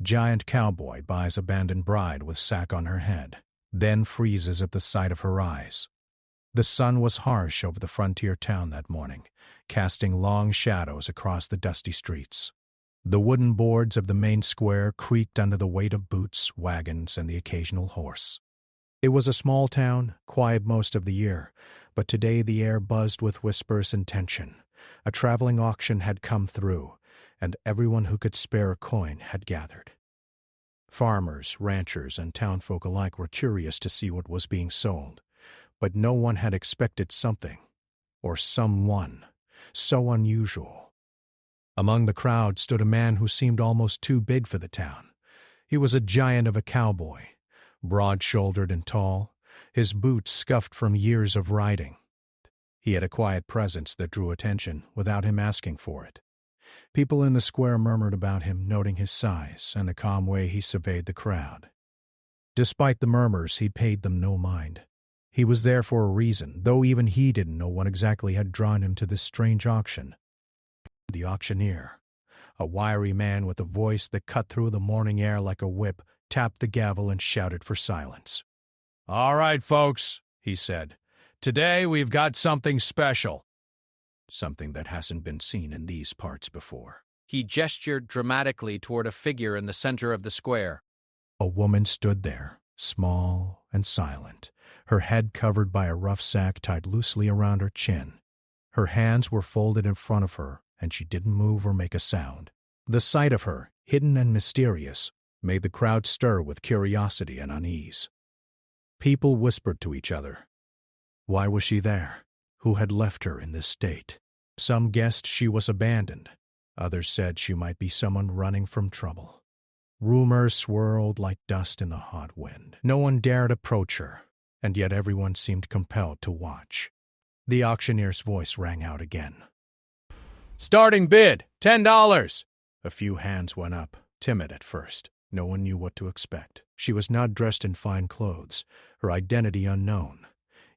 Giant cowboy buys abandoned bride with sack on her head, then freezes at the sight of her eyes. The sun was harsh over the frontier town that morning, casting long shadows across the dusty streets. The wooden boards of the main square creaked under the weight of boots, wagons, and the occasional horse. It was a small town, quiet most of the year, but today the air buzzed with whispers and tension. A traveling auction had come through, and everyone who could spare a coin had gathered. Farmers, ranchers, and townfolk alike were curious to see what was being sold, but no one had expected something, or someone, so unusual. Among the crowd stood a man who seemed almost too big for the town. He was a giant of a cowboy, broad-shouldered and tall, his boots scuffed from years of riding. He had a quiet presence that drew attention without him asking for it. People in the square murmured about him, noting his size and the calm way he surveyed the crowd. Despite the murmurs, he paid them no mind. He was there for a reason, though even he didn't know what exactly had drawn him to this strange auction. The auctioneer, a wiry man with a voice that cut through the morning air like a whip, tapped the gavel and shouted for silence. "All right, folks," he said. "Today we've got something special. Something that hasn't been seen in these parts before." He gestured dramatically toward a figure in the center of the square. A woman stood there, small and silent, her head covered by a rough sack tied loosely around her chin. Her hands were folded in front of her, and she didn't move or make a sound. The sight of her, hidden and mysterious, made the crowd stir with curiosity and unease. People whispered to each other. Why was she there? Who had left her in this state? Some guessed she was abandoned. Others said she might be someone running from trouble. Rumors swirled like dust in the hot wind. No one dared approach her, and yet everyone seemed compelled to watch. The auctioneer's voice rang out again. "Starting bid, $10. A few hands went up, timid at first. No one knew what to expect. She was not dressed in fine clothes, her identity unknown.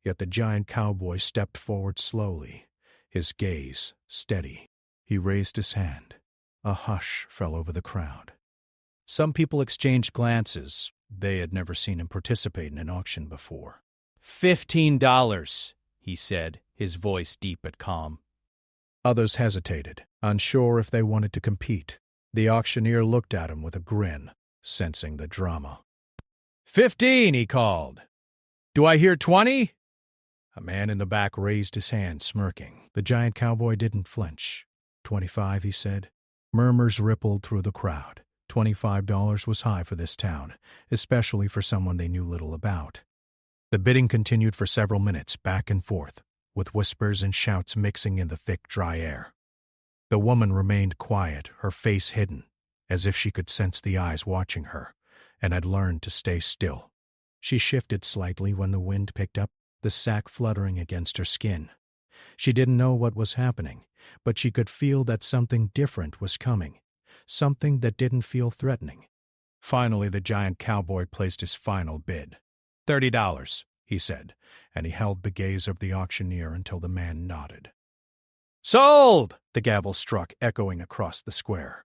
Yet the giant cowboy stepped forward slowly, his gaze steady. He raised his hand. A hush fell over the crowd. Some people exchanged glances. They had never seen him participate in an auction before. $15, he said, his voice deep but calm. Others hesitated, unsure if they wanted to compete. The auctioneer looked at him with a grin, sensing the drama. 15, he called. Do I hear 20? A man in the back raised his hand, smirking. The giant cowboy didn't flinch. 25, he said. Murmurs rippled through the crowd. $25 was high for this town, especially for someone they knew little about. The bidding continued for several minutes, back and forth, with whispers and shouts mixing in the thick, dry air. The woman remained quiet, her face hidden, as if she could sense the eyes watching her, and had learned to stay still. She shifted slightly when the wind picked up, the sack fluttering against her skin. She didn't know what was happening, but she could feel that something different was coming, something that didn't feel threatening. Finally, the giant cowboy placed his final bid. $30, he said, and he held the gaze of the auctioneer until the man nodded. Sold! The gavel struck, echoing across the square.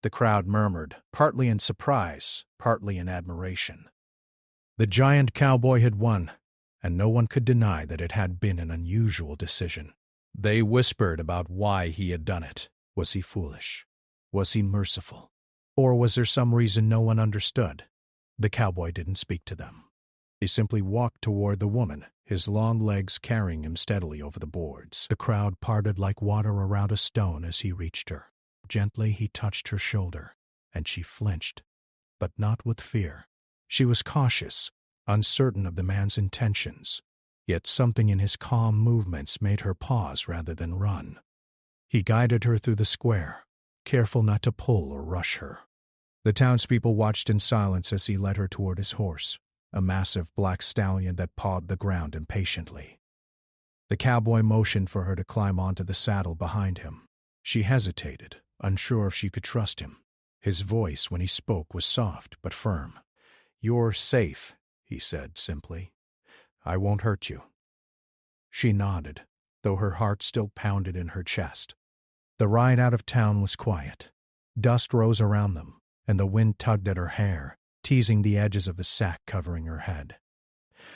The crowd murmured, partly in surprise, partly in admiration. The giant cowboy had won, and no one could deny that it had been an unusual decision. They whispered about why he had done it. Was he foolish? Was he merciful? Or was there some reason no one understood? The cowboy didn't speak to them. He simply walked toward the woman, his long legs carrying him steadily over the boards. The crowd parted like water around a stone as he reached her. Gently he touched her shoulder, and she flinched, but not with fear. She was cautious, uncertain of the man's intentions, yet something in his calm movements made her pause rather than run. He guided her through the square, careful not to pull or rush her. The townspeople watched in silence as he led her toward his horse, a massive black stallion that pawed the ground impatiently. The cowboy motioned for her to climb onto the saddle behind him. She hesitated, unsure if she could trust him. His voice, when he spoke, was soft but firm. "You're safe," he said simply. "I won't hurt you." She nodded, though her heart still pounded in her chest. The ride out of town was quiet. Dust rose around them, and the wind tugged at her hair, teasing the edges of the sack covering her head.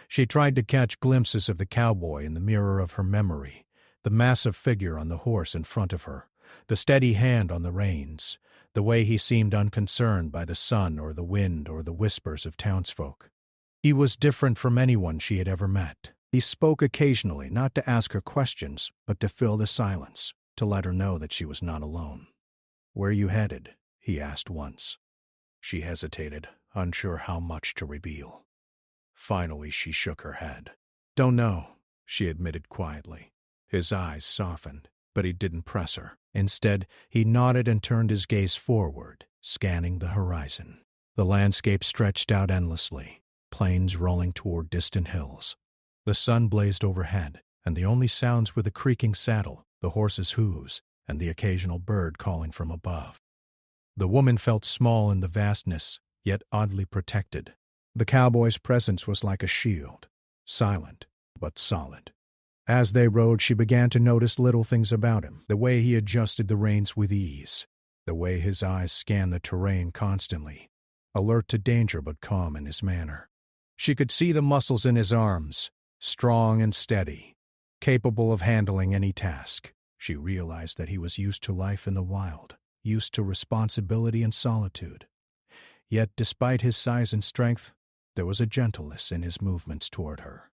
She tried to catch glimpses of the cowboy in the mirror of her memory, the massive figure on the horse in front of her, the steady hand on the reins, the way he seemed unconcerned by the sun or the wind or the whispers of townsfolk. He was different from anyone she had ever met. He spoke occasionally, not to ask her questions, but to fill the silence, to let her know that she was not alone. "Where are you headed?" he asked once. She hesitated, unsure how much to reveal. Finally, she shook her head. "Don't know," she admitted quietly. His eyes softened, but he didn't press her. Instead, he nodded and turned his gaze forward, scanning the horizon. The landscape stretched out endlessly, plains rolling toward distant hills. The sun blazed overhead, and the only sounds were the creaking saddle, the horse's hooves, and the occasional bird calling from above. The woman felt small in the vastness, yet oddly protected. The cowboy's presence was like a shield, silent but solid. As they rode, she began to notice little things about him, the way he adjusted the reins with ease, the way his eyes scanned the terrain constantly, alert to danger but calm in his manner. She could see the muscles in his arms, strong and steady, capable of handling any task. She realized that he was used to life in the wild, used to responsibility and solitude. Yet, despite his size and strength, there was a gentleness in his movements toward her.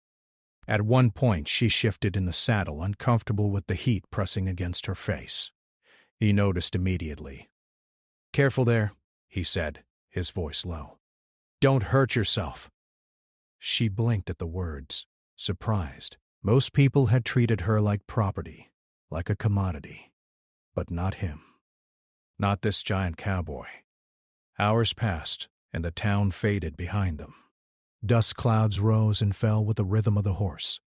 At one point, she shifted in the saddle, uncomfortable with the heat pressing against her face. He noticed immediately. "Careful there," he said, his voice low. "Don't hurt yourself." She blinked at the words, surprised. Most people had treated her like property, like a commodity. But not him. Not this giant cowboy. Hours passed, and the town faded behind them. Dust clouds rose and fell with the rhythm of the horse.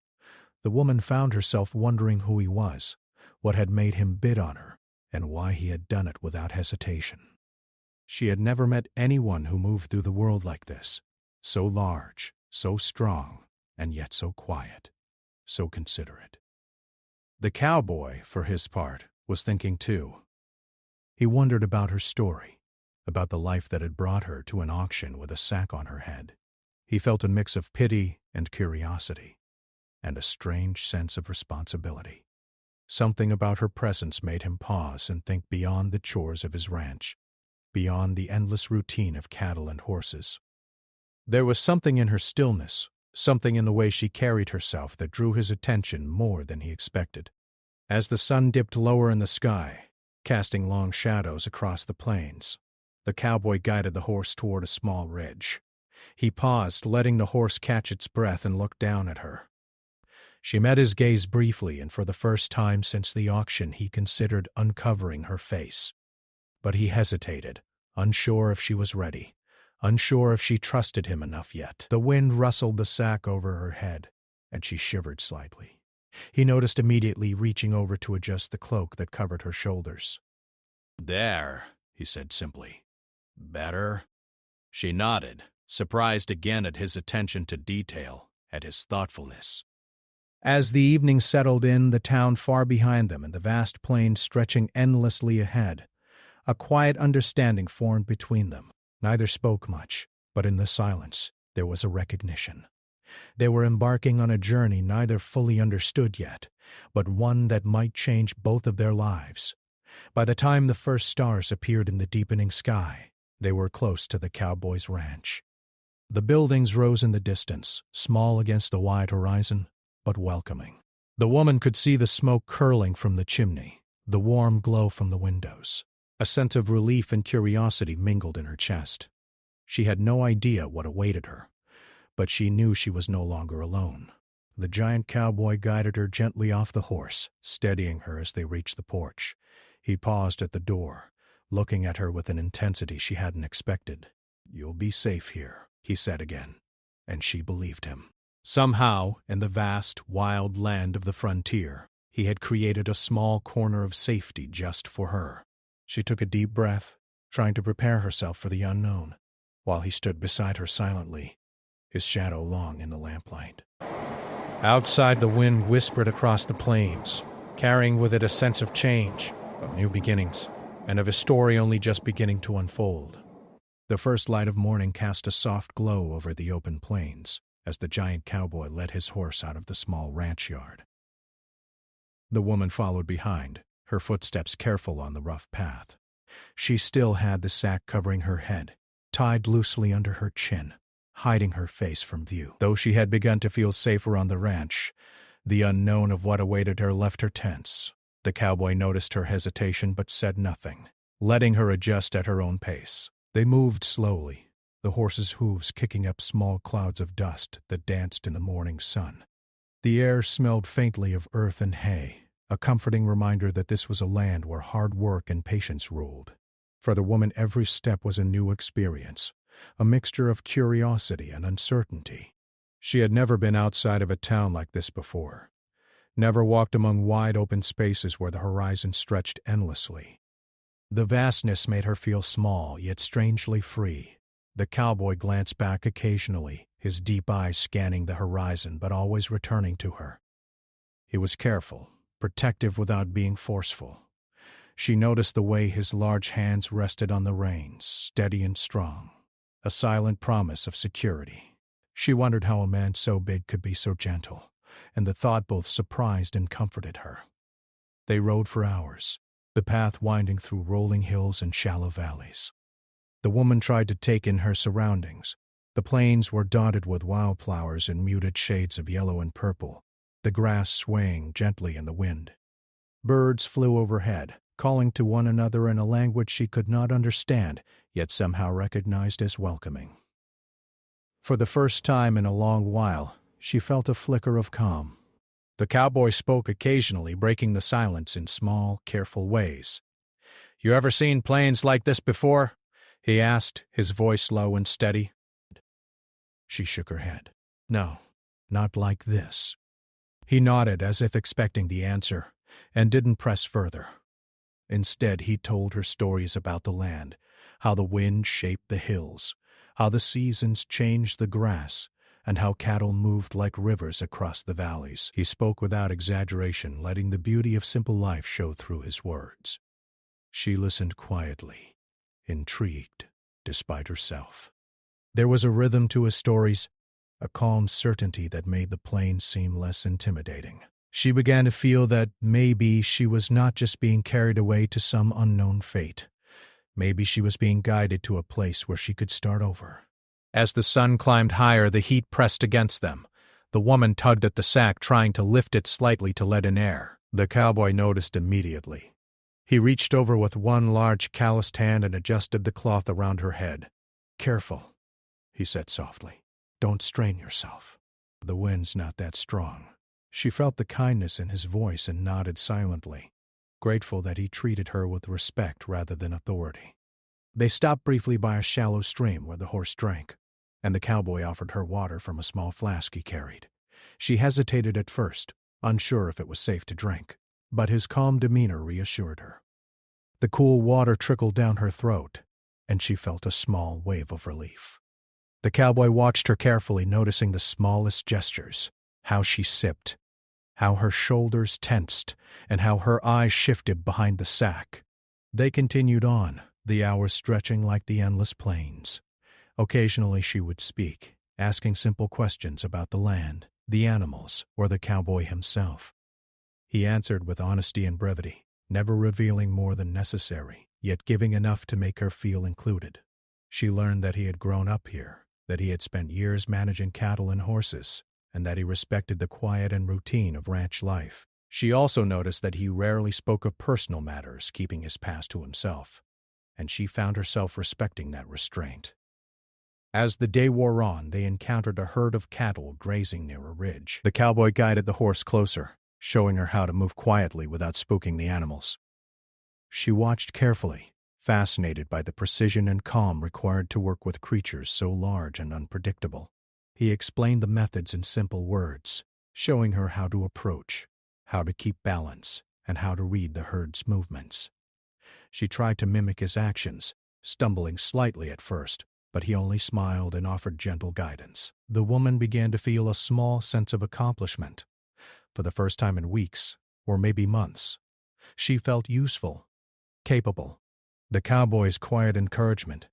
The woman found herself wondering who he was, what had made him bid on her, and why he had done it without hesitation. She had never met anyone who moved through the world like this, so large, so strong, and yet so quiet, so considerate. The cowboy, for his part, was thinking too. He wondered about her story, about the life that had brought her to an auction with a sack on her head. He felt a mix of pity and curiosity, and a strange sense of responsibility. Something about her presence made him pause and think beyond the chores of his ranch, beyond the endless routine of cattle and horses. There was something in her stillness, something in the way she carried herself that drew his attention more than he expected. As the sun dipped lower in the sky, casting long shadows across the plains, the cowboy guided the horse toward a small ridge. He paused, letting the horse catch its breath, and looked down at her. She met his gaze briefly, and for the first time since the auction he considered uncovering her face. But he hesitated, unsure if she was ready, unsure if she trusted him enough yet. The wind rustled the sack over her head, and she shivered slightly. He noticed immediately, reaching over to adjust the cloak that covered her shoulders. "There," he said simply. "Better?" She nodded, surprised again at his attention to detail, at his thoughtfulness. As the evening settled in, the town far behind them and the vast plains stretching endlessly ahead, a quiet understanding formed between them. Neither spoke much, but in the silence there was a recognition. They were embarking on a journey neither fully understood yet, but one that might change both of their lives. By the time the first stars appeared in the deepening sky, they were close to the cowboy's ranch. The buildings rose in the distance, small against the wide horizon, but welcoming. The woman could see the smoke curling from the chimney, the warm glow from the windows. A sense of relief and curiosity mingled in her chest. She had no idea what awaited her, but she knew she was no longer alone. The giant cowboy guided her gently off the horse, steadying her as they reached the porch. He paused at the door, looking at her with an intensity she hadn't expected. "You'll be safe here," he said again, and she believed him. Somehow, in the vast, wild land of the frontier, he had created a small corner of safety just for her. She took a deep breath, trying to prepare herself for the unknown, while he stood beside her silently, his shadow long in the lamplight. Outside, the wind whispered across the plains, carrying with it a sense of change, of new beginnings, and of a story only just beginning to unfold. The first light of morning cast a soft glow over the open plains as the giant cowboy led his horse out of the small ranch yard. The woman followed behind, her footsteps careful on the rough path. She still had the sack covering her head, tied loosely under her chin, hiding her face from view. Though she had begun to feel safer on the ranch, the unknown of what awaited her left her tense. The cowboy noticed her hesitation but said nothing, letting her adjust at her own pace. They moved slowly, the horse's hooves kicking up small clouds of dust that danced in the morning sun. The air smelled faintly of earth and hay, a comforting reminder that this was a land where hard work and patience ruled. For the woman, every step was a new experience, a mixture of curiosity and uncertainty. She had never been outside of a town like this before, never walked among wide open spaces where the horizon stretched endlessly. The vastness made her feel small, yet strangely free. The cowboy glanced back occasionally, his deep eyes scanning the horizon but always returning to her. He was careful, protective without being forceful. She noticed the way his large hands rested on the reins, steady and strong, a silent promise of security. She wondered how a man so big could be so gentle, and the thought both surprised and comforted her. They rode for hours, the path winding through rolling hills and shallow valleys. The woman tried to take in her surroundings. The plains were dotted with wildflowers in muted shades of yellow and purple, the grass swaying gently in the wind. Birds flew overhead, calling to one another in a language she could not understand, yet somehow recognized as welcoming. For the first time in a long while, she felt a flicker of calm. The cowboy spoke occasionally, breaking the silence in small, careful ways. "You ever seen plains like this before?" he asked, his voice low and steady. She shook her head. "No, not like this." He nodded as if expecting the answer, and didn't press further. Instead, he told her stories about the land, how the wind shaped the hills, how the seasons changed the grass, and how cattle moved like rivers across the valleys. He spoke without exaggeration, letting the beauty of simple life show through his words. She listened quietly, intrigued, despite herself. There was a rhythm to his stories, a calm certainty that made the plains seem less intimidating. She began to feel that maybe she was not just being carried away to some unknown fate. Maybe she was being guided to a place where she could start over. As the sun climbed higher, the heat pressed against them. The woman tugged at the sack, trying to lift it slightly to let in air. The cowboy noticed immediately. He reached over with one large calloused hand and adjusted the cloth around her head. "Careful," he said softly. "Don't strain yourself. The wind's not that strong." She felt the kindness in his voice and nodded silently, grateful that he treated her with respect rather than authority. They stopped briefly by a shallow stream where the horse drank, and the cowboy offered her water from a small flask he carried. She hesitated at first, unsure if it was safe to drink, but his calm demeanor reassured her. The cool water trickled down her throat, and she felt a small wave of relief. The cowboy watched her carefully, noticing the smallest gestures, how she sipped, how her shoulders tensed, and how her eyes shifted behind the sack. They continued on, the hours stretching like the endless plains. Occasionally she would speak, asking simple questions about the land, the animals, or the cowboy himself. He answered with honesty and brevity, never revealing more than necessary, yet giving enough to make her feel included. She learned that he had grown up here, that he had spent years managing cattle and horses, and that he respected the quiet and routine of ranch life. She also noticed that he rarely spoke of personal matters, keeping his past to himself, and she found herself respecting that restraint. As the day wore on, they encountered a herd of cattle grazing near a ridge. The cowboy guided the horse closer, showing her how to move quietly without spooking the animals. She watched carefully, fascinated by the precision and calm required to work with creatures so large and unpredictable. He explained the methods in simple words, showing her how to approach, how to keep balance, and how to read the herd's movements. She tried to mimic his actions, stumbling slightly at first, but he only smiled and offered gentle guidance. The woman began to feel a small sense of accomplishment. For the first time in weeks, or maybe months, she felt useful, capable. The cowboy's quiet encouragement,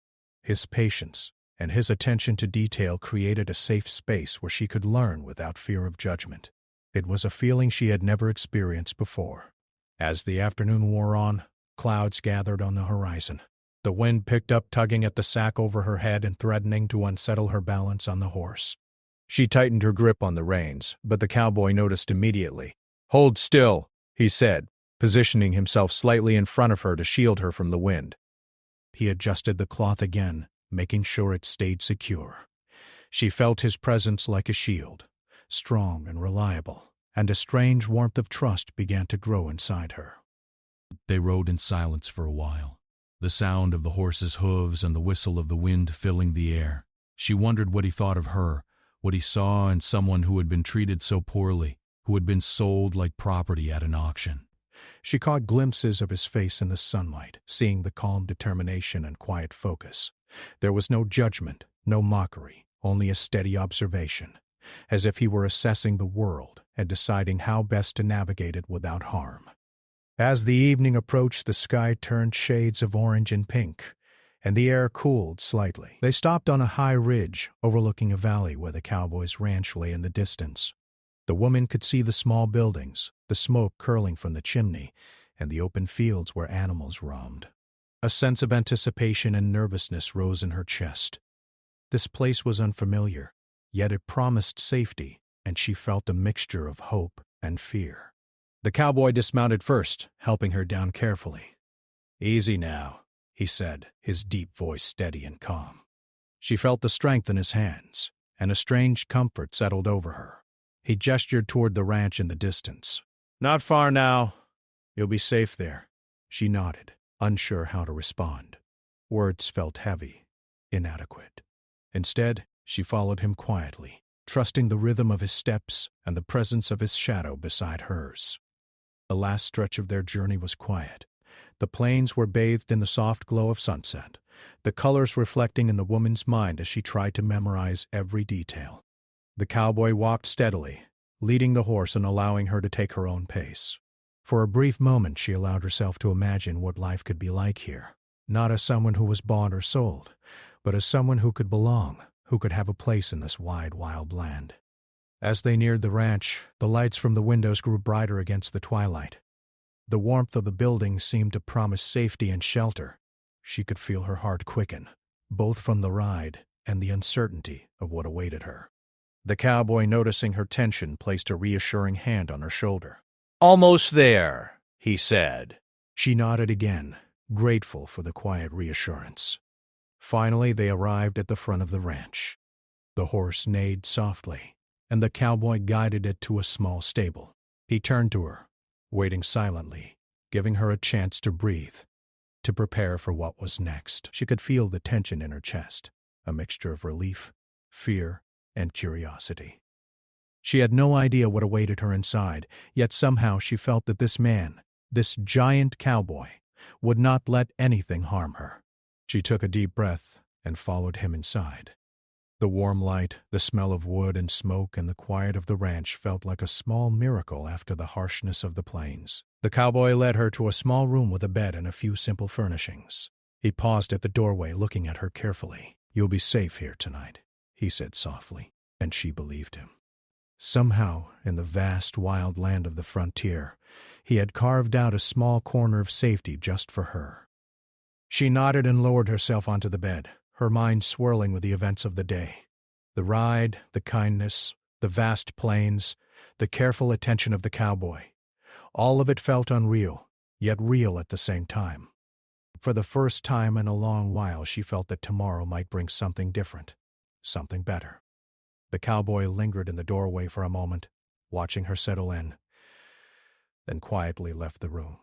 His patience and his attention to detail created a safe space where she could learn without fear of judgment. It was a feeling she had never experienced before. As the afternoon wore on, clouds gathered on the horizon. The wind picked up, tugging at the sack over her head and threatening to unsettle her balance on the horse. She tightened her grip on the reins, but the cowboy noticed immediately. "Hold still," he said, positioning himself slightly in front of her to shield her from the wind. He adjusted the cloth again, making sure it stayed secure. She felt his presence like a shield, strong and reliable, and a strange warmth of trust began to grow inside her. They rode in silence for a while, the sound of the horse's hooves and the whistle of the wind filling the air. She wondered what he thought of her, what he saw in someone who had been treated so poorly, who had been sold like property at an auction. She caught glimpses of his face in the sunlight, seeing the calm determination and quiet focus. There was no judgment, no mockery, only a steady observation, as if he were assessing the world and deciding how best to navigate it without harm. As the evening approached, the sky turned shades of orange and pink, and the air cooled slightly. They stopped on a high ridge overlooking a valley where the cowboys' ranch lay in the distance. The woman could see the small buildings, the smoke curling from the chimney, and the open fields where animals roamed. A sense of anticipation and nervousness rose in her chest. This place was unfamiliar, yet it promised safety, and she felt a mixture of hope and fear. The cowboy dismounted first, helping her down carefully. "Easy now," he said, his deep voice steady and calm. She felt the strength in his hands, and a strange comfort settled over her. He gestured toward the ranch in the distance. "Not far now. You'll be safe there." She nodded, unsure how to respond. Words felt heavy, inadequate. Instead, she followed him quietly, trusting the rhythm of his steps and the presence of his shadow beside hers. The last stretch of their journey was quiet. The plains were bathed in the soft glow of sunset, the colors reflecting in the woman's mind as she tried to memorize every detail. The cowboy walked steadily, leading the horse and allowing her to take her own pace. For a brief moment she allowed herself to imagine what life could be like here, not as someone who was bought or sold, but as someone who could belong, who could have a place in this wide, wild land. As they neared the ranch, the lights from the windows grew brighter against the twilight. The warmth of the buildings seemed to promise safety and shelter. She could feel her heart quicken, both from the ride and the uncertainty of what awaited her. The cowboy, noticing her tension, placed a reassuring hand on her shoulder. "Almost there," he said. She nodded again, grateful for the quiet reassurance. Finally, they arrived at the front of the ranch. The horse neighed softly, and the cowboy guided it to a small stable. He turned to her, waiting silently, giving her a chance to breathe, to prepare for what was next. She could feel the tension in her chest, a mixture of relief, fear, and curiosity. She had no idea what awaited her inside, yet somehow she felt that this man, this giant cowboy, would not let anything harm her. She took a deep breath and followed him inside. The warm light, the smell of wood and smoke, and the quiet of the ranch felt like a small miracle after the harshness of the plains. The cowboy led her to a small room with a bed and a few simple furnishings. He paused at the doorway, looking at her carefully. "You'll be safe here tonight," he said softly, and she believed him. Somehow, in the vast, wild land of the frontier, he had carved out a small corner of safety just for her. She nodded and lowered herself onto the bed, her mind swirling with the events of the day. The ride, the kindness, the vast plains, the careful attention of the cowboy. All of it felt unreal, yet real at the same time. For the first time in a long while, she felt that tomorrow might bring something different, something better. The cowboy lingered in the doorway for a moment, watching her settle in, then quietly left the room,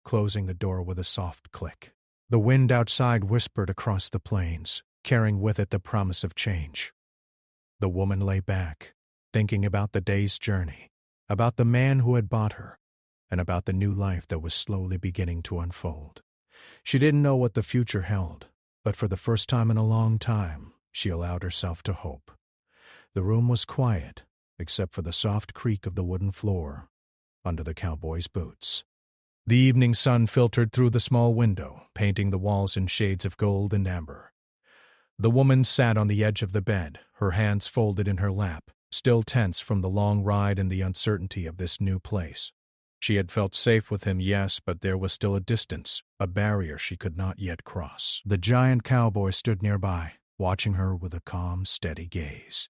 closing the door with a soft click. The wind outside whispered across the plains, carrying with it the promise of change. The woman lay back, thinking about the day's journey, about the man who had bought her, and about the new life that was slowly beginning to unfold. She didn't know what the future held, but for the first time in a long time, she allowed herself to hope. The room was quiet, except for the soft creak of the wooden floor under the cowboy's boots. The evening sun filtered through the small window, painting the walls in shades of gold and amber. The woman sat on the edge of the bed, her hands folded in her lap, still tense from the long ride and the uncertainty of this new place. She had felt safe with him, yes, but there was still a distance, a barrier she could not yet cross. The giant cowboy stood nearby, watching her with a calm, steady gaze.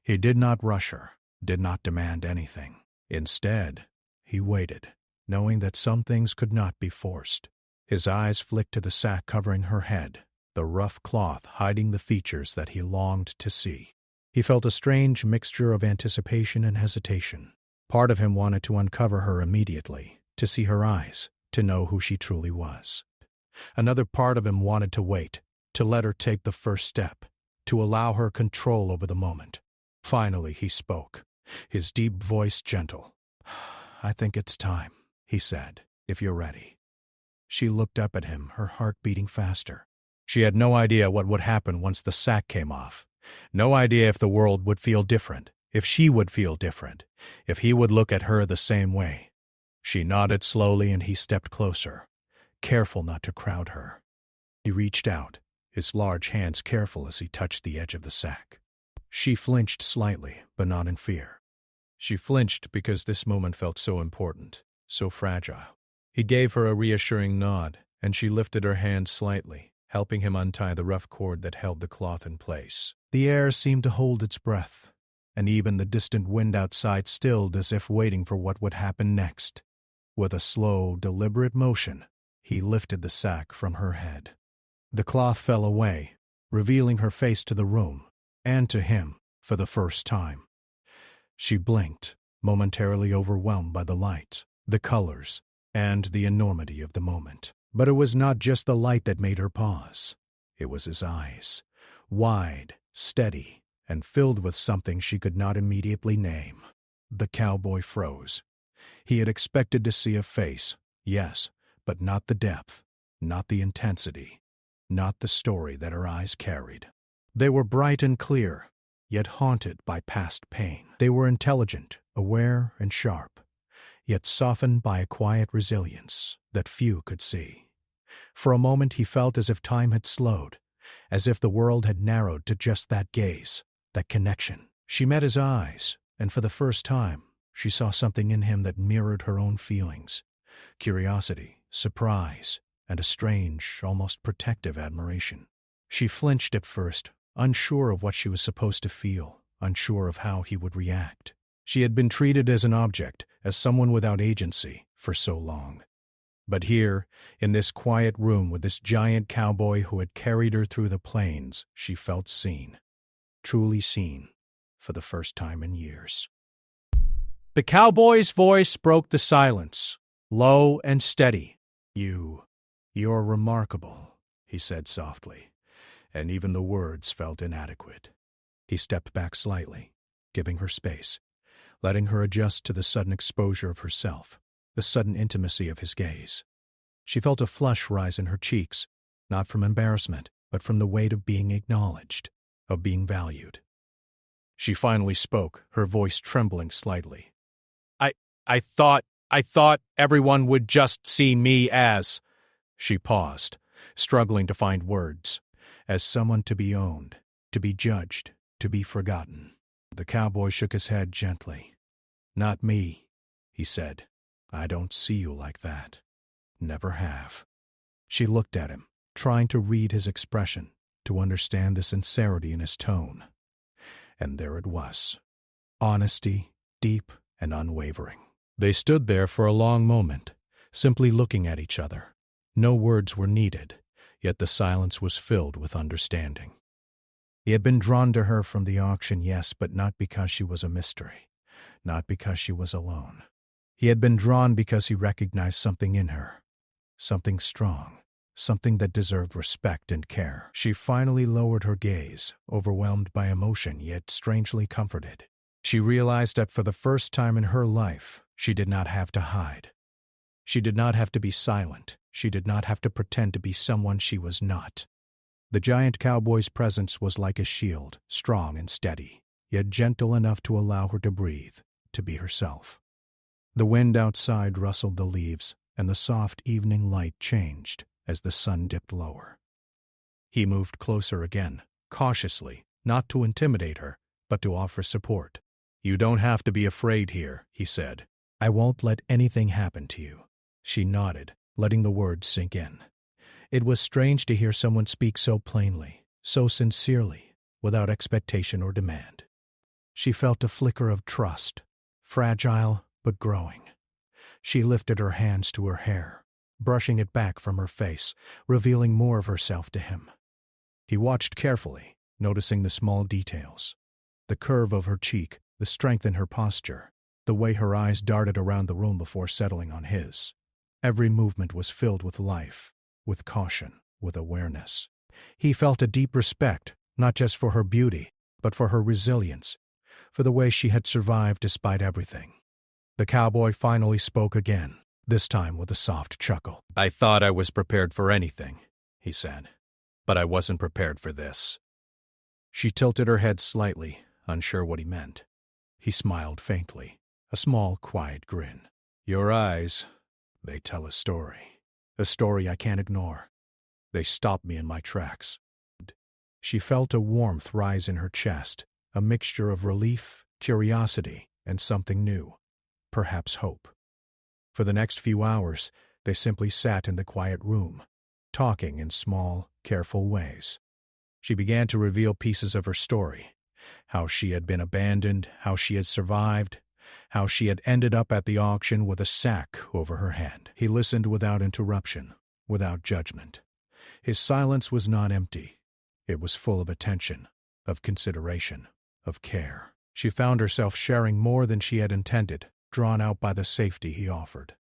He did not rush her, did not demand anything. Instead, he waited, knowing that some things could not be forced. His eyes flicked to the sack covering her head, the rough cloth hiding the features that he longed to see. He felt a strange mixture of anticipation and hesitation. Part of him wanted to uncover her immediately, to see her eyes, to know who she truly was. Another part of him wanted to wait, to let her take the first step, to allow her control over the moment. Finally he spoke, his deep voice gentle. "I think it's time," he said, "if you're ready." She looked up at him, her heart beating faster. She had no idea what would happen once the sack came off. No idea if the world would feel different, if she would feel different, if he would look at her the same way. She nodded slowly and he stepped closer, careful not to crowd her. He reached out, his large hands careful as he touched the edge of the sack. She flinched slightly, but not in fear. She flinched because this moment felt so important, so fragile. He gave her a reassuring nod, and she lifted her hand slightly, helping him untie the rough cord that held the cloth in place. The air seemed to hold its breath, and even the distant wind outside stilled as if waiting for what would happen next. With a slow, deliberate motion, he lifted the sack from her head. The cloth fell away, revealing her face to the room, and to him, for the first time. She blinked, momentarily overwhelmed by the light, the colors, and the enormity of the moment. But it was not just the light that made her pause. It was his eyes, wide, steady, and filled with something she could not immediately name. The cowboy froze. He had expected to see a face, yes, but not the depth, not the intensity, not the story that her eyes carried. They were bright and clear, yet haunted by past pain. They were intelligent, aware, and sharp, yet softened by a quiet resilience that few could see. For a moment he felt as if time had slowed, as if the world had narrowed to just that gaze, that connection. She met his eyes, and for the first time, she saw something in him that mirrored her own feelings: curiosity, surprise, and a strange, almost protective admiration. She flinched at first, unsure of what she was supposed to feel, unsure of how he would react. She had been treated as an object, as someone without agency, for so long. But here, in this quiet room with this giant cowboy who had carried her through the plains, she felt seen. Truly seen, for the first time in years. The cowboy's voice broke the silence, low and steady. You're remarkable," he said softly, and even the words felt inadequate. He stepped back slightly, giving her space, letting her adjust to the sudden exposure of herself, the sudden intimacy of his gaze. She felt a flush rise in her cheeks, not from embarrassment, but from the weight of being acknowledged, of being valued. She finally spoke, her voice trembling slightly. I thought everyone would just see me as—" She paused, struggling to find words. "As someone to be owned, to be judged, to be forgotten." The cowboy shook his head gently. "Not me," he said. "I don't see you like that. Never have." She looked at him, trying to read his expression, to understand the sincerity in his tone. And there it was. Honesty, deep and unwavering. They stood there for a long moment, simply looking at each other. No words were needed, yet the silence was filled with understanding. He had been drawn to her from the auction, yes, but not because she was a mystery, not because she was alone. He had been drawn because he recognized something in her, something strong, something that deserved respect and care. She finally lowered her gaze, overwhelmed by emotion yet strangely comforted. She realized that for the first time in her life, she did not have to hide. She did not have to be silent. She did not have to pretend to be someone she was not. The giant cowboy's presence was like a shield, strong and steady, yet gentle enough to allow her to breathe, to be herself. The wind outside rustled the leaves, and the soft evening light changed as the sun dipped lower. He moved closer again, cautiously, not to intimidate her, but to offer support. "You don't have to be afraid here," he said. "I won't let anything happen to you." She nodded, letting the words sink in. It was strange to hear someone speak so plainly, so sincerely, without expectation or demand. She felt a flicker of trust, fragile but growing. She lifted her hands to her hair, brushing it back from her face, revealing more of herself to him. He watched carefully, noticing the small details. The curve of her cheek, the strength in her posture, the way her eyes darted around the room before settling on his. Every movement was filled with life, with caution, with awareness. He felt a deep respect, not just for her beauty, but for her resilience, for the way she had survived despite everything. The cowboy finally spoke again, this time with a soft chuckle. "I thought I was prepared for anything," he said, "but I wasn't prepared for this." She tilted her head slightly, unsure what he meant. He smiled faintly, a small, quiet grin. "Your eyes, they tell a story I can't ignore. They stop me in my tracks." She felt a warmth rise in her chest, a mixture of relief, curiosity, and something new, perhaps hope. For the next few hours, they simply sat in the quiet room, talking in small, careful ways. She began to reveal pieces of her story, how she had been abandoned, how she had survived, how she had ended up at the auction with a sack over her head. He listened without interruption, without judgment. His silence was not empty. It was full of attention, of consideration, of care. She found herself sharing more than she had intended, drawn out by the safety he offered.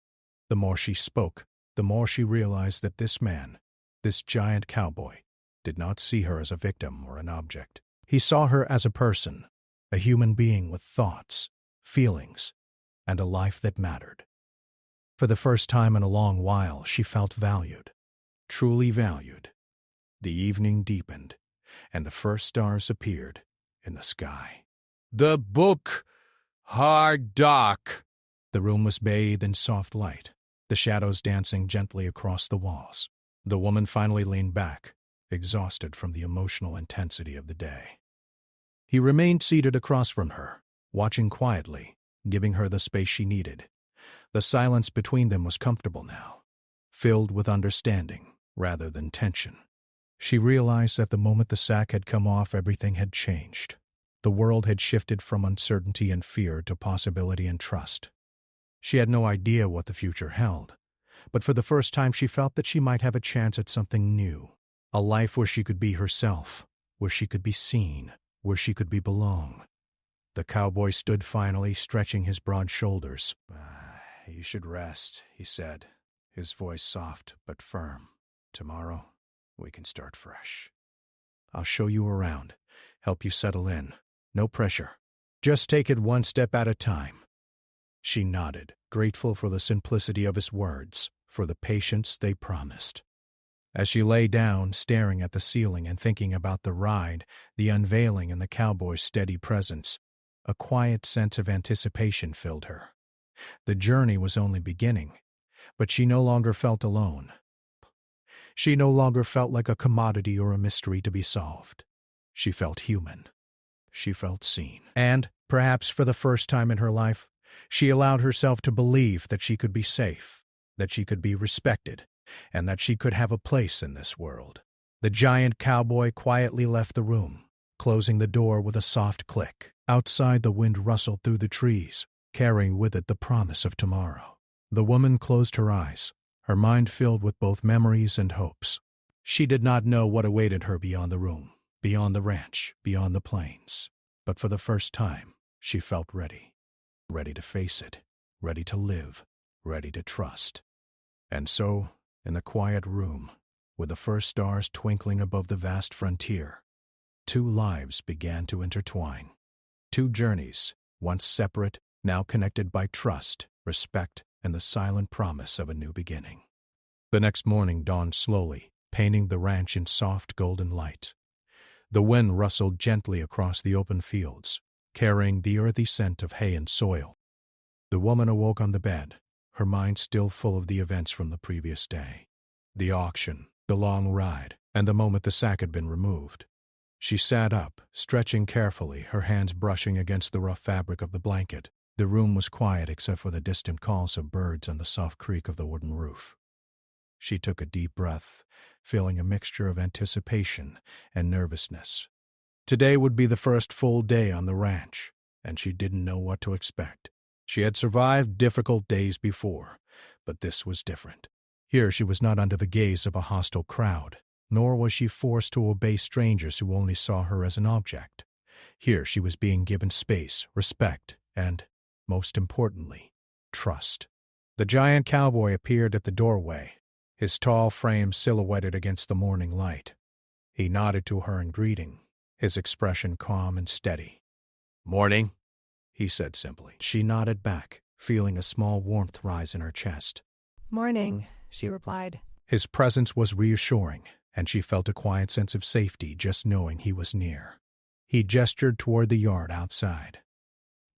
The more she spoke, the more she realized that this man, this giant cowboy, did not see her as a victim or an object. He saw her as a person, a human being with thoughts, feelings, and a life that mattered. For the first time in a long while, she felt valued, truly valued. The evening deepened, and the first stars appeared in the sky. "The book, hard dark." The room was bathed in soft light, the shadows dancing gently across the walls. The woman finally leaned back, exhausted from the emotional intensity of the day. He remained seated across from her, watching quietly, giving her the space she needed. The silence between them was comfortable now, filled with understanding rather than tension. She realized that the moment the sack had come off, everything had changed. The world had shifted from uncertainty and fear to possibility and trust. She had no idea what the future held, but for the first time she felt that she might have a chance at something new, a life where she could be herself, where she could be seen, where she could belong. The cowboy stood finally, stretching his broad shoulders. "You should rest," he said, his voice soft but firm. "Tomorrow, we can start fresh. I'll show you around, help you settle in. No pressure. Just take it one step at a time." She nodded, grateful for the simplicity of his words, for the patience they promised. As she lay down, staring at the ceiling and thinking about the ride, the unveiling and the cowboy's steady presence, a quiet sense of anticipation filled her. The journey was only beginning, but she no longer felt alone. She no longer felt like a commodity or a mystery to be solved. She felt human. She felt seen. And, perhaps for the first time in her life, she allowed herself to believe that she could be safe, that she could be respected, and that she could have a place in this world. The giant cowboy quietly left the room, closing the door with a soft click. Outside, the wind rustled through the trees, carrying with it the promise of tomorrow. The woman closed her eyes, her mind filled with both memories and hopes. She did not know what awaited her beyond the room, beyond the ranch, beyond the plains. But for the first time, she felt ready. Ready to face it, ready to live, ready to trust. And so, in the quiet room, with the first stars twinkling above the vast frontier, two lives began to intertwine. Two journeys, once separate, now connected by trust, respect, and the silent promise of a new beginning. The next morning dawned slowly, painting the ranch in soft golden light. The wind rustled gently across the open fields, carrying the earthy scent of hay and soil. The woman awoke on the bed, her mind still full of the events from the previous day. The auction, the long ride, and the moment the sack had been removed. She sat up, stretching carefully, her hands brushing against the rough fabric of the blanket. The room was quiet except for the distant calls of birds and the soft creak of the wooden roof. She took a deep breath, feeling a mixture of anticipation and nervousness. Today would be the first full day on the ranch, and she didn't know what to expect. She had survived difficult days before, but this was different. Here she was not under the gaze of a hostile crowd, nor was she forced to obey strangers who only saw her as an object. Here she was being given space, respect, and, most importantly, trust. The giant cowboy appeared at the doorway, his tall frame silhouetted against the morning light. He nodded to her in greeting, his expression calm and steady. "Morning," he said simply. She nodded back, feeling a small warmth rise in her chest. "Morning," she replied. His presence was reassuring, and she felt a quiet sense of safety just knowing he was near. He gestured toward the yard outside.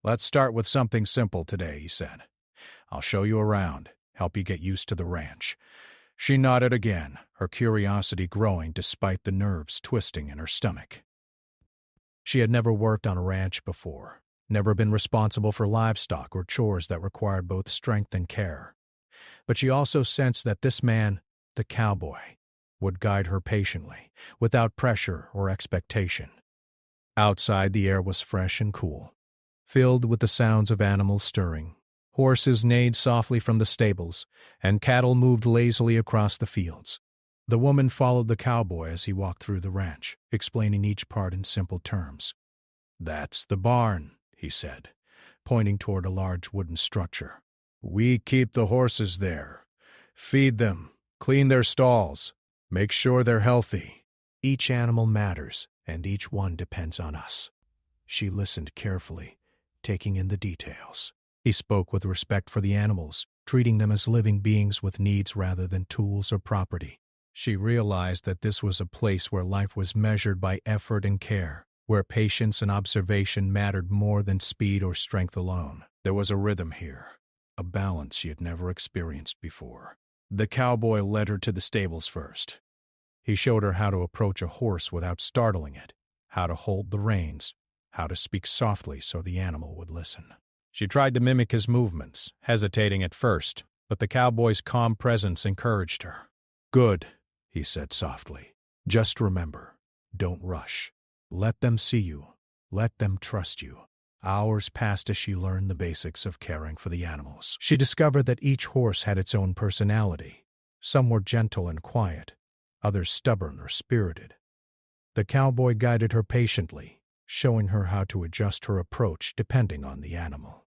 "Let's start with something simple today," he said. "I'll show you around, help you get used to the ranch." She nodded again, her curiosity growing despite the nerves twisting in her stomach. She had never worked on a ranch before, never been responsible for livestock or chores that required both strength and care. But she also sensed that this man, the cowboy, would guide her patiently, without pressure or expectation. Outside, the air was fresh and cool, filled with the sounds of animals stirring. Horses neighed softly from the stables, and cattle moved lazily across the fields. The woman followed the cowboy as he walked through the ranch, explaining each part in simple terms. "That's the barn," he said, pointing toward a large wooden structure. "We keep the horses there. Feed them, clean their stalls, make sure they're healthy. Each animal matters, and each one depends on us." She listened carefully, taking in the details. He spoke with respect for the animals, treating them as living beings with needs rather than tools or property. She realized that this was a place where life was measured by effort and care, where patience and observation mattered more than speed or strength alone. There was a rhythm here, a balance she had never experienced before. The cowboy led her to the stables first. He showed her how to approach a horse without startling it, how to hold the reins, how to speak softly so the animal would listen. She tried to mimic his movements, hesitating at first, but the cowboy's calm presence encouraged her. "Good," he said softly. "Just remember, don't rush. Let them see you. Let them trust you." Hours passed as she learned the basics of caring for the animals. She discovered that each horse had its own personality. Some were gentle and quiet, others stubborn or spirited. The cowboy guided her patiently, showing her how to adjust her approach depending on the animal.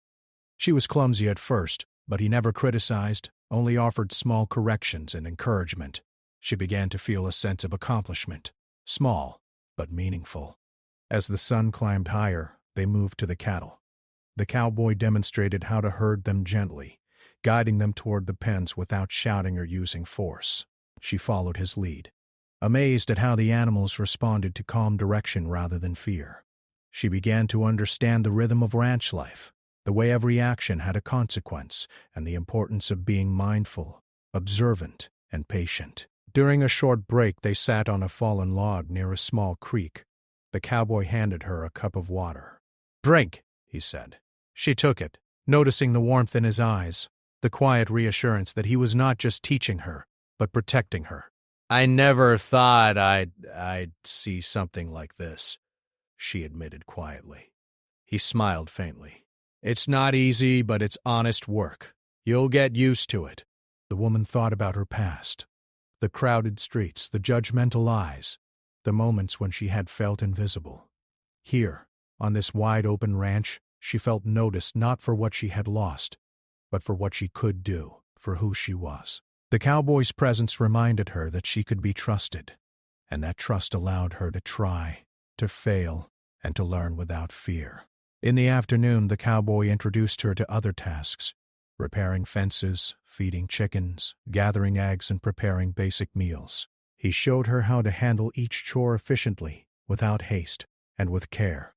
She was clumsy at first, but he never criticized, only offered small corrections and encouragement. She began to feel a sense of accomplishment, small but meaningful. As the sun climbed higher, they moved to the cattle. The cowboy demonstrated how to herd them gently, guiding them toward the pens without shouting or using force. She followed his lead, amazed at how the animals responded to calm direction rather than fear. She began to understand the rhythm of ranch life, the way every action had a consequence, and the importance of being mindful, observant, and patient. During a short break, they sat on a fallen log near a small creek. The cowboy handed her a cup of water. "Drink," he said. She took it, noticing the warmth in his eyes, the quiet reassurance that he was not just teaching her, but protecting her. "I never thought I'd see something like this," she admitted quietly. He smiled faintly. "It's not easy, but it's honest work. You'll get used to it." The woman thought about her past, the crowded streets, the judgmental eyes, the moments when she had felt invisible. Here, on this wide-open ranch, she felt noticed not for what she had lost, but for what she could do, for who she was. The cowboy's presence reminded her that she could be trusted, and that trust allowed her to try, to fail, and to learn without fear. In the afternoon, the cowboy introduced her to other tasks, repairing fences, feeding chickens, gathering eggs, and preparing basic meals. He showed her how to handle each chore efficiently, without haste, and with care.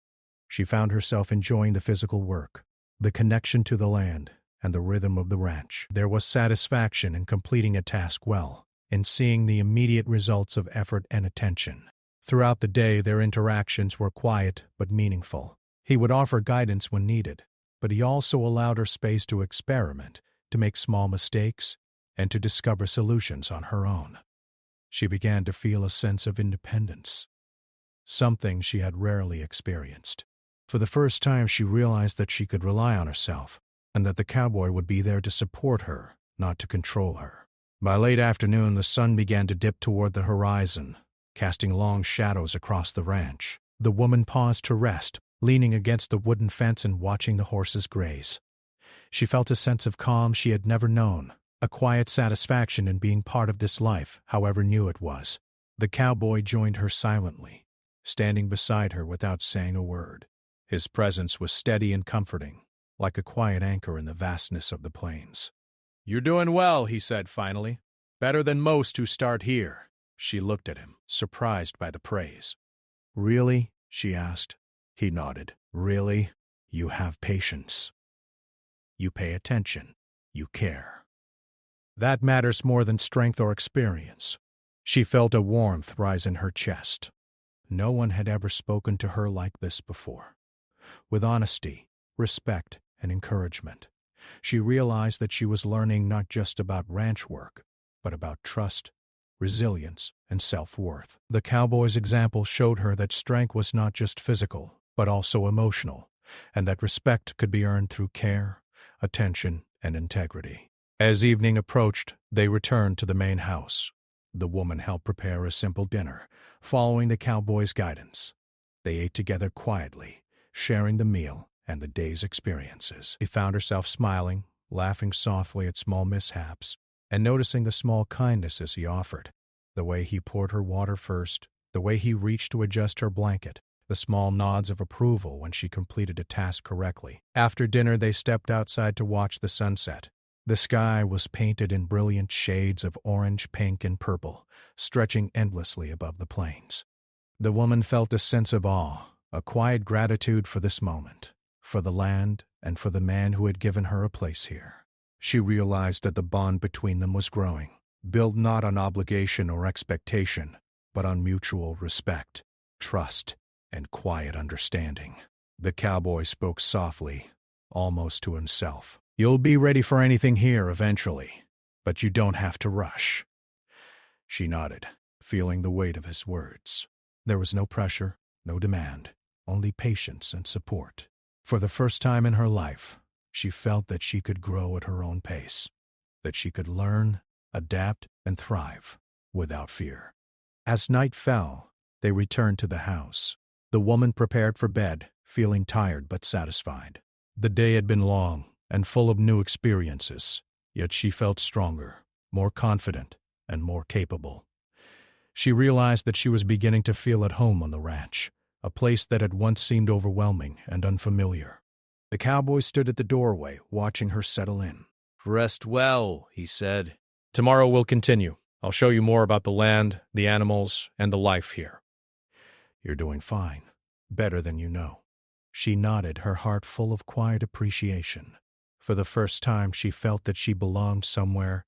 She found herself enjoying the physical work, the connection to the land, and the rhythm of the ranch. There was satisfaction in completing a task well, in seeing the immediate results of effort and attention. Throughout the day, their interactions were quiet but meaningful. He would offer guidance when needed, but he also allowed her space to experiment, to make small mistakes, and to discover solutions on her own. She began to feel a sense of independence, something she had rarely experienced. For the first time, she realized that she could rely on herself, and that the cowboy would be there to support her, not to control her. By late afternoon, the sun began to dip toward the horizon, casting long shadows across the ranch. The woman paused to rest, leaning against the wooden fence and watching the horses graze. She felt a sense of calm she had never known, a quiet satisfaction in being part of this life, however new it was. The cowboy joined her silently, standing beside her without saying a word. His presence was steady and comforting, like a quiet anchor in the vastness of the plains. "You're doing well," he said finally. "Better than most who start here." She looked at him, surprised by the praise. "Really?" she asked. He nodded. "Really? You have patience. You pay attention. You care. That matters more than strength or experience." She felt a warmth rise in her chest. No one had ever spoken to her like this before. With honesty, respect, and encouragement, she realized that she was learning not just about ranch work, but about trust, resilience, and self-worth. The cowboy's example showed her that strength was not just physical, but also emotional, and that respect could be earned through care, attention, and integrity. As evening approached, they returned to the main house. The woman helped prepare a simple dinner, following the cowboy's guidance. They ate together quietly, sharing the meal and the day's experiences. She found herself smiling, laughing softly at small mishaps, and noticing the small kindnesses he offered. The way he poured her water first, the way he reached to adjust her blanket, the small nods of approval when she completed a task correctly. After dinner, they stepped outside to watch the sunset. The sky was painted in brilliant shades of orange, pink, and purple, stretching endlessly above the plains. The woman felt a sense of awe, a quiet gratitude for this moment, for the land, and for the man who had given her a place here. She realized that the bond between them was growing, built not on obligation or expectation, but on mutual respect, trust, and quiet understanding. The cowboy spoke softly, almost to himself. "You'll be ready for anything here eventually, but you don't have to rush." She nodded, feeling the weight of his words. There was no pressure, no demand, only patience and support. For the first time in her life, she felt that she could grow at her own pace, that she could learn, adapt, and thrive without fear. As night fell, they returned to the house. The woman prepared for bed, feeling tired but satisfied. The day had been long and full of new experiences, yet she felt stronger, more confident, and more capable. She realized that she was beginning to feel at home on the ranch, a place that had once seemed overwhelming and unfamiliar. The cowboy stood at the doorway, watching her settle in. "Rest well," he said. "Tomorrow we'll continue. I'll show you more about the land, the animals, and the life here." "You're doing fine. Better than you know." She nodded, her heart full of quiet appreciation. For the first time, she felt that she belonged somewhere,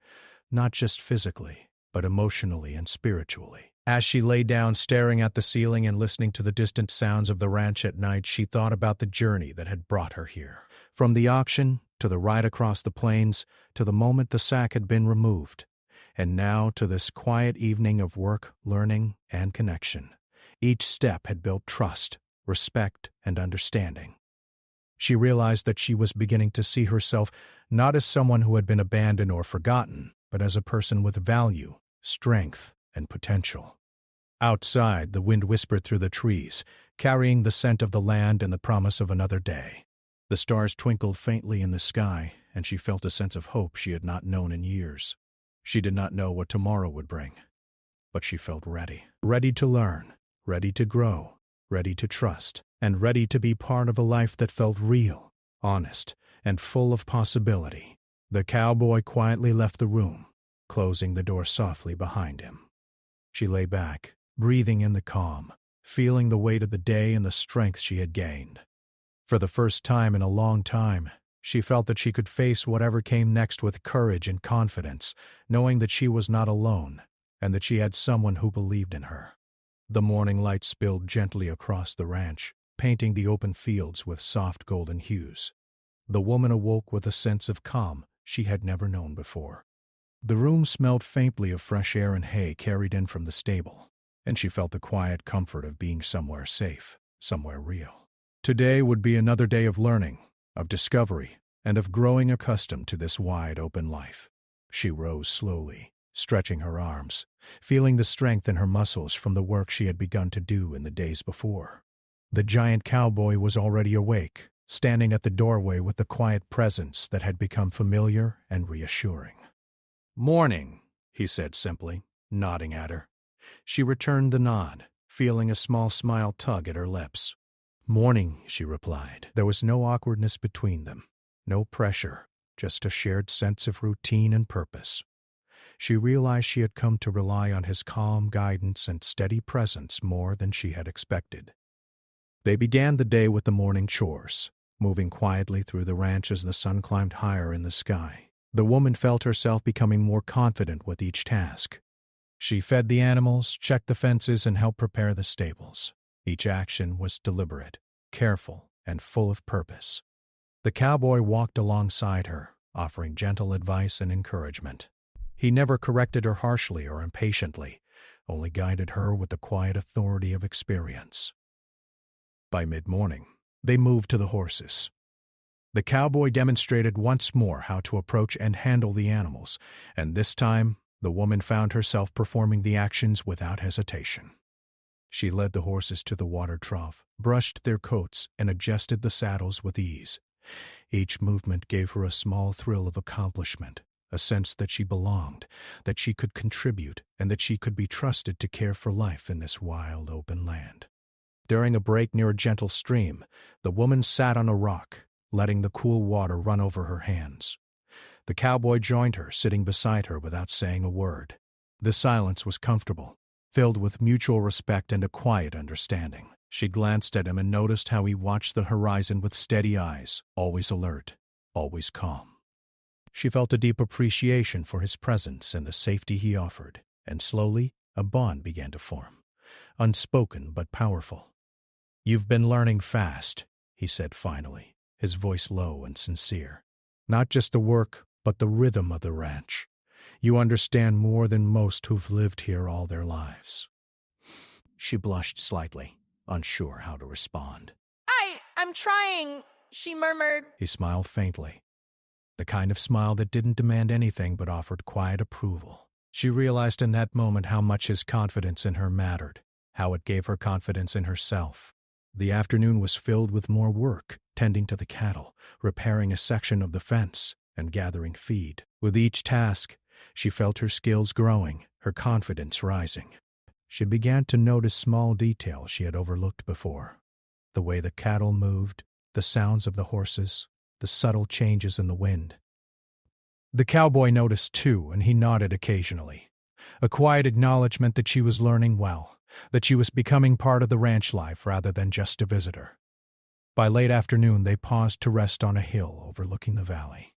not just physically, but emotionally and spiritually. As she lay down staring at the ceiling and listening to the distant sounds of the ranch at night, she thought about the journey that had brought her here. From the auction, to the ride across the plains, to the moment the sack had been removed, and now to this quiet evening of work, learning, and connection. Each step had built trust, respect, and understanding. She realized that she was beginning to see herself not as someone who had been abandoned or forgotten, but as a person with value, strength, and potential. Outside, the wind whispered through the trees, carrying the scent of the land and the promise of another day. The stars twinkled faintly in the sky, and she felt a sense of hope she had not known in years. She did not know what tomorrow would bring, but she felt ready. Ready to learn, ready to grow, ready to trust, and ready to be part of a life that felt real, honest, and full of possibility. The cowboy quietly left the room, closing the door softly behind him. She lay back, breathing in the calm, feeling the weight of the day and the strength she had gained. For the first time in a long time, she felt that she could face whatever came next with courage and confidence, knowing that she was not alone, and that she had someone who believed in her. The morning light spilled gently across the ranch, painting the open fields with soft golden hues. The woman awoke with a sense of calm she had never known before. The room smelled faintly of fresh air and hay carried in from the stable, and she felt the quiet comfort of being somewhere safe, somewhere real. Today would be another day of learning, of discovery, and of growing accustomed to this wide open life. She rose slowly, stretching her arms, feeling the strength in her muscles from the work she had begun to do in the days before. The giant cowboy was already awake, standing at the doorway with the quiet presence that had become familiar and reassuring. "Morning," he said simply, nodding at her. She returned the nod, feeling a small smile tug at her lips. "Morning," she replied. There was no awkwardness between them, no pressure, just a shared sense of routine and purpose. She realized she had come to rely on his calm guidance and steady presence more than she had expected. They began the day with the morning chores, moving quietly through the ranch as the sun climbed higher in the sky. The woman felt herself becoming more confident with each task. She fed the animals, checked the fences, and helped prepare the stables. Each action was deliberate, careful, and full of purpose. The cowboy walked alongside her, offering gentle advice and encouragement. He never corrected her harshly or impatiently, only guided her with the quiet authority of experience. By mid-morning, they moved to the horses. The cowboy demonstrated once more how to approach and handle the animals, and this time the woman found herself performing the actions without hesitation. She led the horses to the water trough, brushed their coats, and adjusted the saddles with ease. Each movement gave her a small thrill of accomplishment, a sense that she belonged, that she could contribute, and that she could be trusted to care for life in this wild, open land. During a break near a gentle stream, the woman sat on a rock, letting the cool water run over her hands. The cowboy joined her, sitting beside her without saying a word. The silence was comfortable, filled with mutual respect and a quiet understanding. She glanced at him and noticed how he watched the horizon with steady eyes, always alert, always calm. She felt a deep appreciation for his presence and the safety he offered, and slowly a bond began to form, unspoken but powerful. "You've been learning fast," he said finally, his voice low and sincere. "Not just the work, but the rhythm of the ranch. You understand more than most who've lived here all their lives." She blushed slightly, unsure how to respond. I'm trying," she murmured. He smiled faintly, the kind of smile that didn't demand anything but offered quiet approval. She realized in that moment how much his confidence in her mattered, how it gave her confidence in herself. The afternoon was filled with more work, tending to the cattle, repairing a section of the fence, and gathering feed. With each task, she felt her skills growing, her confidence rising. She began to notice small details she had overlooked before. The way the cattle moved, the sounds of the horses, the subtle changes in the wind. The cowboy noticed too, and he nodded occasionally, a quiet acknowledgement that she was learning well, that she was becoming part of the ranch life rather than just a visitor. By late afternoon, they paused to rest on a hill overlooking the valley.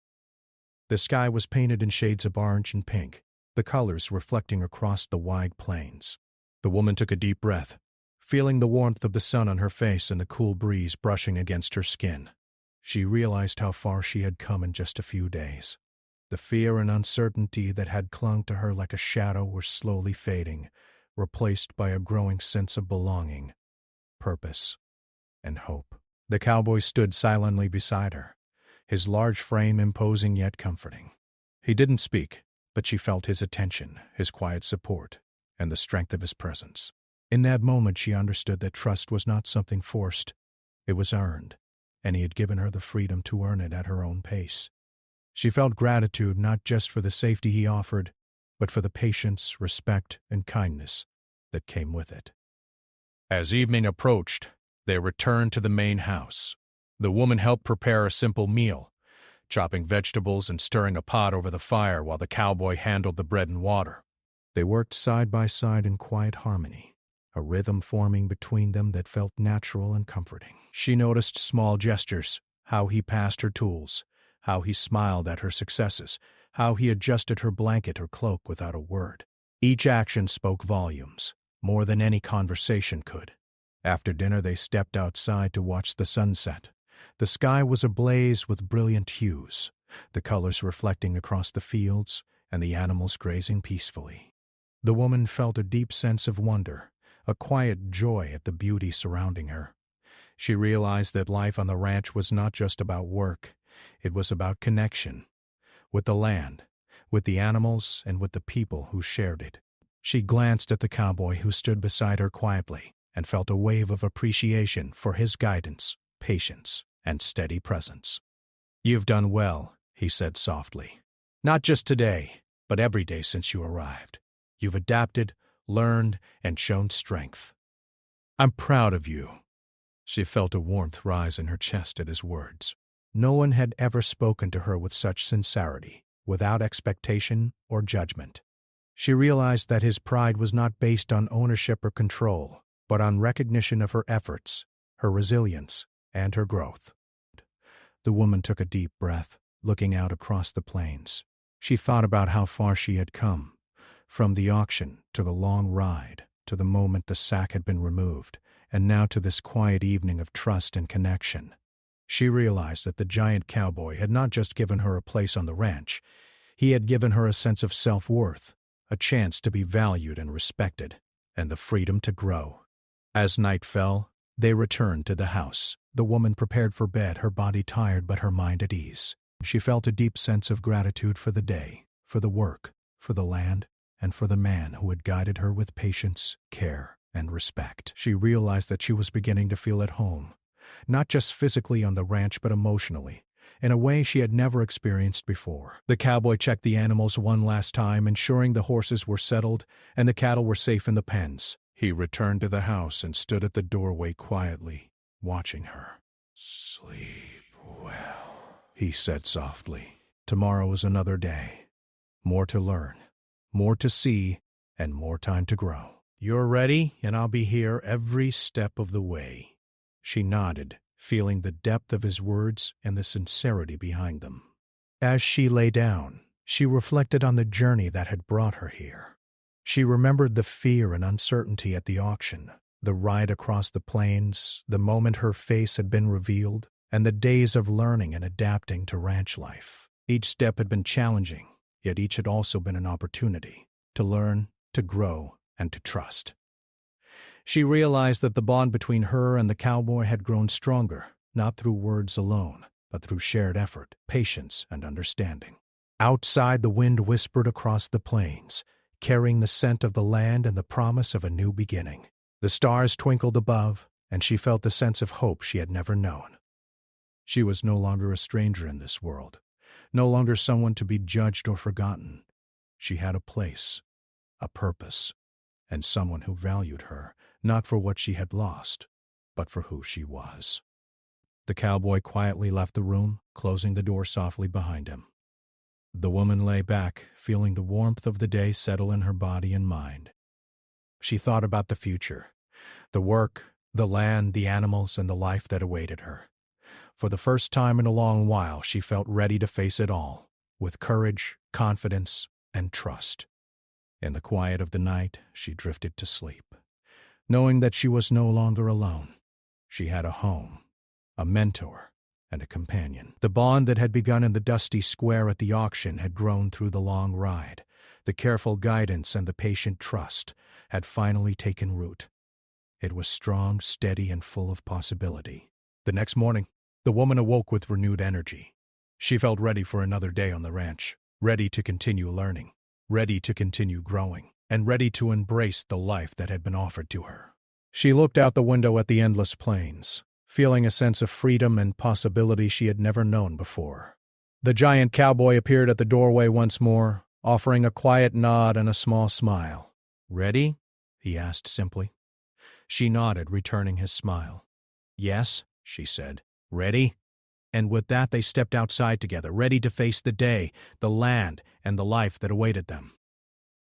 The sky was painted in shades of orange and pink, the colors reflecting across the wide plains. The woman took a deep breath, feeling the warmth of the sun on her face and the cool breeze brushing against her skin. She realized how far she had come in just a few days. The fear and uncertainty that had clung to her like a shadow were slowly fading, replaced by a growing sense of belonging, purpose, and hope. The cowboy stood silently beside her, his large frame imposing yet comforting. He didn't speak, but she felt his attention, his quiet support, and the strength of his presence. In that moment she understood that trust was not something forced, it was earned, and he had given her the freedom to earn it at her own pace. She felt gratitude not just for the safety he offered, but for the patience, respect, and kindness that came with it. As evening approached, they returned to the main house. The woman helped prepare a simple meal, chopping vegetables and stirring a pot over the fire while the cowboy handled the bread and water. They worked side by side in quiet harmony, a rhythm forming between them that felt natural and comforting. She noticed small gestures, how he passed her tools, how he smiled at her successes, how he adjusted her blanket or cloak without a word. Each action spoke volumes, more than any conversation could. After dinner, they stepped outside to watch the sunset. The sky was ablaze with brilliant hues, the colors reflecting across the fields and the animals grazing peacefully. The woman felt a deep sense of wonder, a quiet joy at the beauty surrounding her. She realized that life on the ranch was not just about work, it was about connection, with the land, with the animals, and with the people who shared it. She glanced at the cowboy who stood beside her quietly and felt a wave of appreciation for his guidance, patience, and steady presence. "You've done well," he said softly. "Not just today, but every day since you arrived. You've adapted, learned, and shown strength. I'm proud of you." She felt a warmth rise in her chest at his words. No one had ever spoken to her with such sincerity, without expectation or judgment. She realized that his pride was not based on ownership or control, but on recognition of her efforts, her resilience, and her growth. The woman took a deep breath, looking out across the plains. She thought about how far she had come, from the auction to the long ride, to the moment the sack had been removed, and now to this quiet evening of trust and connection. She realized that the giant cowboy had not just given her a place on the ranch, he had given her a sense of self-worth, a chance to be valued and respected, and the freedom to grow. As night fell, they returned to the house. The woman prepared for bed, her body tired but her mind at ease. She felt a deep sense of gratitude for the day, for the work, for the land, and for the man who had guided her with patience, care, and respect. She realized that she was beginning to feel at home, not just physically on the ranch but emotionally, in a way she had never experienced before. The cowboy checked the animals one last time, ensuring the horses were settled and the cattle were safe in the pens. He returned to the house and stood at the doorway quietly, watching her. "Sleep well," he said softly. "Tomorrow is another day. More to learn, more to see, and more time to grow. You're ready, and I'll be here every step of the way." She nodded, feeling the depth of his words and the sincerity behind them. As she lay down, she reflected on the journey that had brought her here. She remembered the fear and uncertainty at the auction, the ride across the plains, the moment her face had been revealed, and the days of learning and adapting to ranch life. Each step had been challenging, yet each had also been an opportunity to learn, to grow, and to trust. She realized that the bond between her and the cowboy had grown stronger, not through words alone, but through shared effort, patience, and understanding. Outside, the wind whispered across the plains, carrying the scent of the land and the promise of a new beginning. The stars twinkled above, and she felt the sense of hope she had never known. She was no longer a stranger in this world, no longer someone to be judged or forgotten. She had a place, a purpose, and someone who valued her, not for what she had lost, but for who she was. The cowboy quietly left the room, closing the door softly behind him. The woman lay back, feeling the warmth of the day settle in her body and mind. She thought about the future, the work, the land, the animals, and the life that awaited her. For the first time in a long while, she felt ready to face it all, with courage, confidence, and trust. In the quiet of the night, she drifted to sleep, knowing that she was no longer alone. She had a home, a mentor, and a companion. The bond that had begun in the dusty square at the auction had grown through the long ride. The careful guidance and the patient trust had finally taken root. It was strong, steady, and full of possibility. The next morning, the woman awoke with renewed energy. She felt ready for another day on the ranch, ready to continue learning, ready to continue growing, and ready to embrace the life that had been offered to her. She looked out the window at the endless plains, feeling a sense of freedom and possibility she had never known before. The giant cowboy appeared at the doorway once more, offering a quiet nod and a small smile. "Ready?" he asked simply. She nodded, returning his smile. "Yes," she said. "Ready?" And with that they stepped outside together, ready to face the day, the land, and the life that awaited them.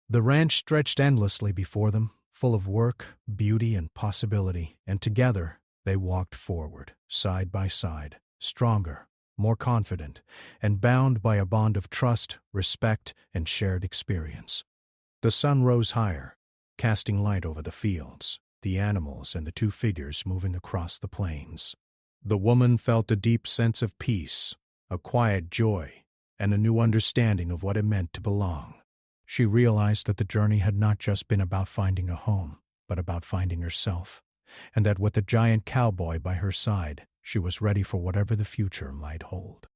The ranch stretched endlessly before them, full of work, beauty, and possibility, and together they walked forward, side by side, stronger, more confident, and bound by a bond of trust, respect, and shared experience. The sun rose higher, casting light over the fields, the animals, and the two figures moving across the plains. The woman felt a deep sense of peace, a quiet joy, and a new understanding of what it meant to belong. She realized that the journey had not just been about finding a home, but about finding herself, and that with the giant cowboy by her side, she was ready for whatever the future might hold.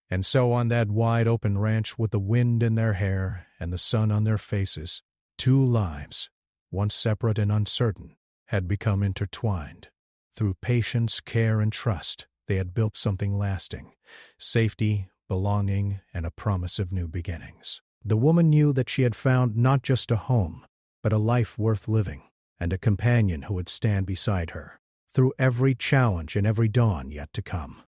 And so on that wide-open ranch, with the wind in their hair and the sun on their faces, two lives, once separate and uncertain, had become intertwined. Through patience, care, and trust, they had built something lasting: safety, belonging, and a promise of new beginnings. The woman knew that she had found not just a home, but a life worth living, and a companion who would stand beside her through every challenge and every dawn yet to come.